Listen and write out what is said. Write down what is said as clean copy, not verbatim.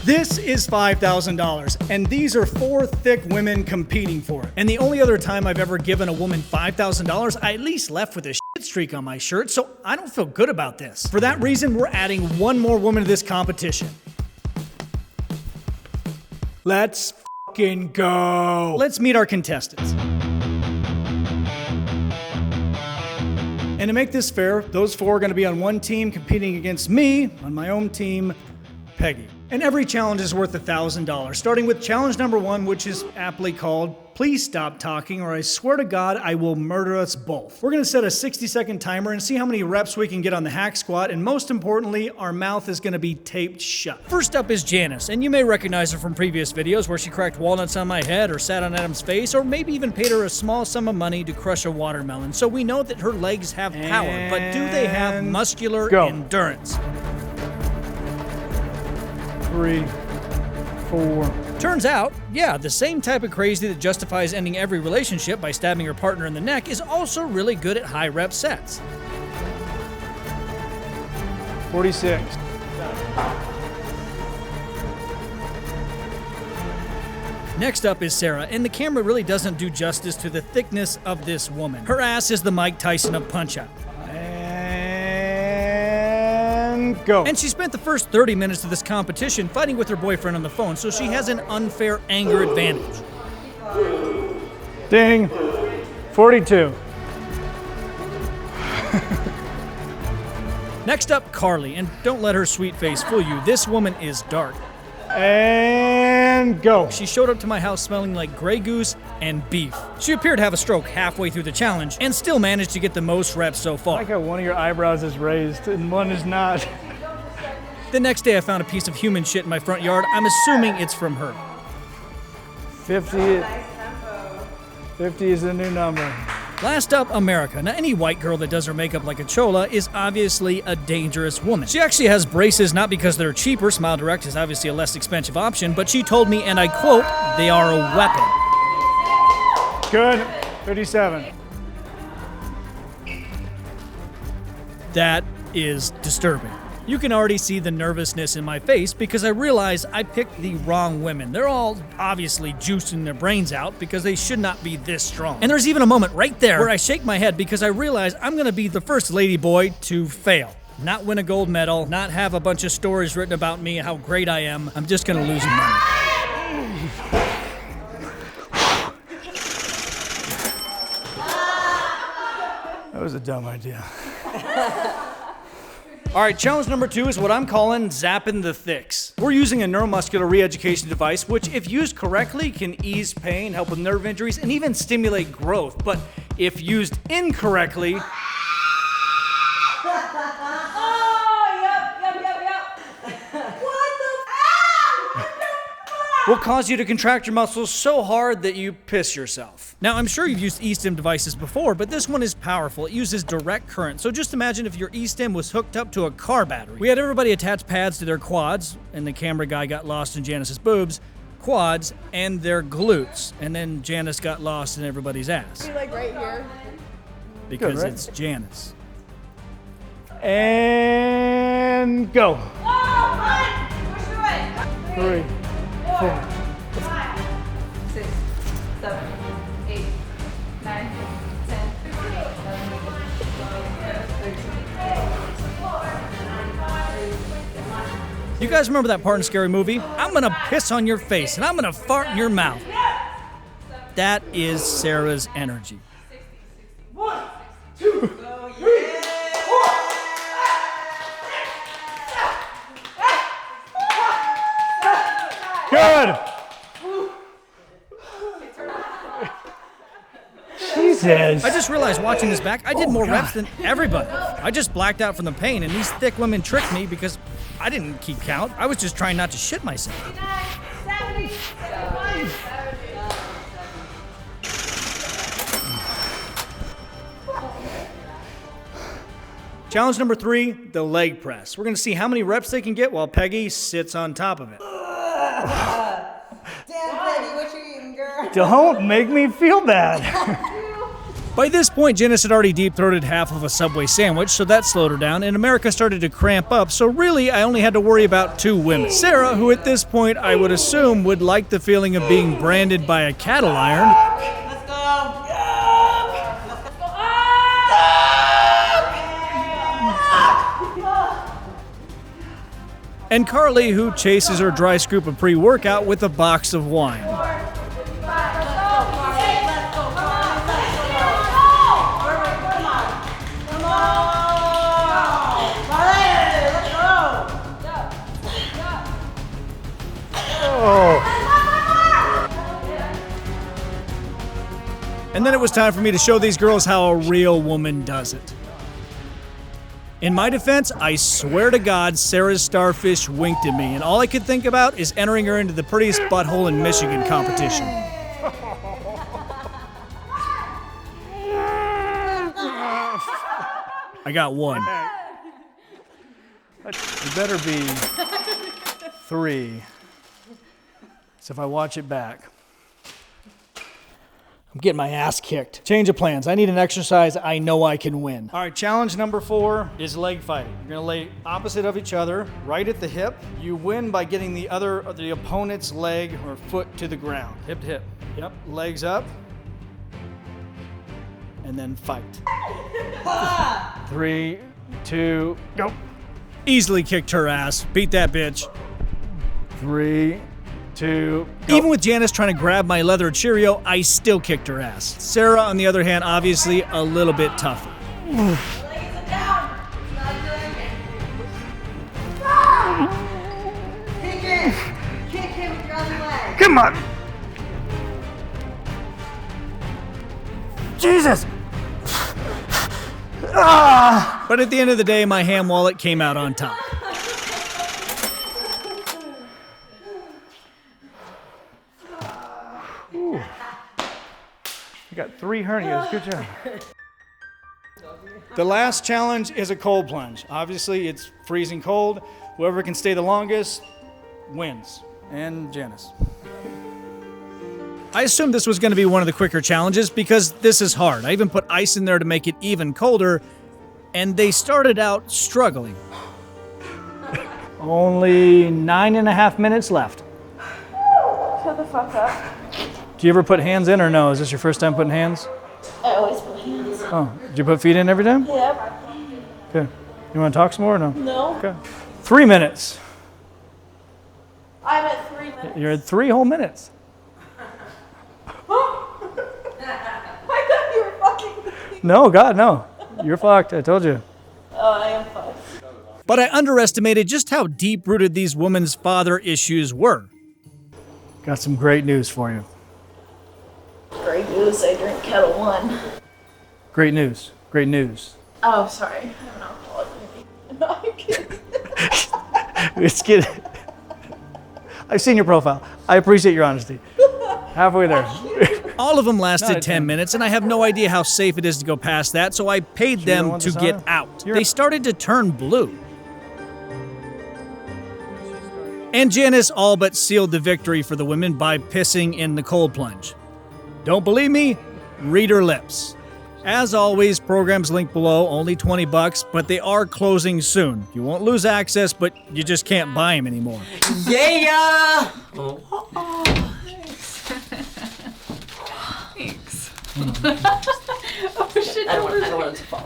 This is $5,000, and these are 4 thick women competing for it. And the only other time I've ever given a woman $5,000, I at least left with a shit streak on my shirt, so I don't feel good about this. For that reason, we're adding one more woman to this competition. Let's fucking go. Let's meet our contestants. And to make this fair, those 4 are going to be on one team competing against me on my own team, Peggy. And every challenge is worth $1,000, starting with challenge number 1, which is aptly called, "Please stop talking or I swear to God I will murder us both." We're gonna set a 60-second timer and see how many reps we can get on the hack squat, and most importantly, our mouth is gonna be taped shut. First up is Janice, and you may recognize her from previous videos where she cracked walnuts on my head or sat on Adam's face, or maybe even paid her a small sum of money to crush a watermelon. So we know that her legs have power, but do they have muscular endurance? 3, 4. Turns out, yeah, the same type of crazy that justifies ending every relationship by stabbing your partner in the neck is also really good at high rep sets. 46. Next up is Sarah, and the camera really doesn't do justice to the thickness of this woman. Her ass is the Mike Tyson of Punch-Out! Go. And she spent the first 30 minutes of this competition fighting with her boyfriend on the phone, so she has an unfair anger advantage. Ding. 42. Next up, Carly, and don't let her sweet face fool you. This woman is dark. And go. She showed up to my house smelling like Grey Goose and beef. She appeared to have a stroke halfway through the challenge and still managed to get the most reps so far. I like how one of your eyebrows is raised and one is not. The next day I found a piece of human shit in my front yard. I'm assuming it's from her. 50. 50 is the new number. Last up, America. Now, any white girl that does her makeup like a chola is obviously a dangerous woman. She actually has braces not because they're cheaper, Smile Direct is obviously a less expensive option, but she told me, and I quote, "They are a weapon." Good. 37. That is disturbing. You can already see the nervousness in my face because I realize I picked the wrong women. They're all obviously juicing their brains out because they should not be this strong. And there's even a moment right there where I shake my head because I realize I'm gonna be the first ladyboy to fail. Not win a gold medal, not have a bunch of stories written about me, how great I am. I'm just gonna lose money. That was a dumb idea. All right, challenge number 2 is what I'm calling Zapping The Fix. We're using a neuromuscular re-education device, which if used correctly can ease pain, help with nerve injuries, and even stimulate growth. But if used incorrectly, will cause you to contract your muscles so hard that you piss yourself. Now, I'm sure you've used e-stim devices before, but this one is powerful. It uses direct current. So just imagine if your e-stim was hooked up to a car battery. We had everybody attach pads to their quads, and the camera guy got lost in Janice's boobs, quads, and their glutes. And then Janice got lost in everybody's ass. Like right here. Because good, right? It's Janice. And go. Oh, push away. 3, 4, 5, 6, 7, 8, 9, 10, 11, 13. You guys remember that part in Scary Movie? I'm gonna piss on your face and I'm gonna fart in your mouth. That is Sarah's energy. 1, 2, Good. Jesus. I just realized watching this back, I did more reps than everybody. I just blacked out from the pain, and these thick women tricked me because I didn't keep count. I was just trying not to shit myself. 70, 71. Challenge number 3, the leg press. We're gonna see how many reps they can get while Peggy sits on top of it. Damn, Peggy, what you eating, girl? Don't make me feel bad. By this point, Janice had already deep-throated half of a Subway sandwich, so that slowed her down, and America started to cramp up, so really I only had to worry about 2 women. Sarah, who at this point I would assume would like the feeling of being branded by a cattle iron. Let's go. And Carly, who chases her dry scoop of pre-workout with a box of wine. And then it was time for me to show these girls how a real woman does it. In my defense, I swear to God, Sarah's starfish winked at me, and all I could think about is entering her into the prettiest butthole in Michigan competition. I got 1. It better be 3. So if I watch it back. I'm getting my ass kicked. Change of plans. I need an exercise I know I can win. All right, challenge number 4 is leg fighting. You're gonna lay opposite of each other, right at the hip. You win by getting the opponent's leg or foot to the ground. Hip to hip. Yep, legs up. And then fight. 3, 2, go. Easily kicked her ass. Beat that bitch. 3, 2, go. Even with Janice trying to grab my leather Cheerio, I still kicked her ass. Sarah, on the other hand, obviously a little bit tougher. Kick him with your other leg. Come on. Jesus. But at the end of the day, my ham wallet came out on top. Ooh. You got 3 hernias. Good job. The last challenge is a cold plunge. Obviously, it's freezing cold. Whoever can stay the longest wins. And Janice. I assumed this was going to be one of the quicker challenges because this is hard. I even put ice in there to make it even colder, and they started out struggling. Only 9.5 minutes left. Shut the fuck up. Do you ever put hands in or no? Is this your first time putting hands? I always put hands. Oh, did you put feet in every time? Yep. Okay. You want to talk some more or no? No. Okay. 3 minutes. I'm at 3 minutes. You're at 3 whole minutes. I thought you were fucking. No, God, no. You're fucked. I told you. Oh, I am fucked. But I underestimated just how deep-rooted these women's father issues were. Got some great news for you. Great news, I drink Kettle One. Great news. Great news. Oh, sorry. I'm an alcoholic. No, I'm kidding. It's good. I've seen your profile. I appreciate your honesty. Halfway there. All of them lasted 10 minutes, and I have no idea how safe it is to go past that, so I paid them to get out. They started to turn blue. And Janice all but sealed the victory for the women by pissing in the cold plunge. Don't believe me? Read her lips. As always, programs linked below, only $20, but they are closing soon. You won't lose access, but you just can't buy them anymore. Yeah! Thanks. Oh shit, I don't want it to fall.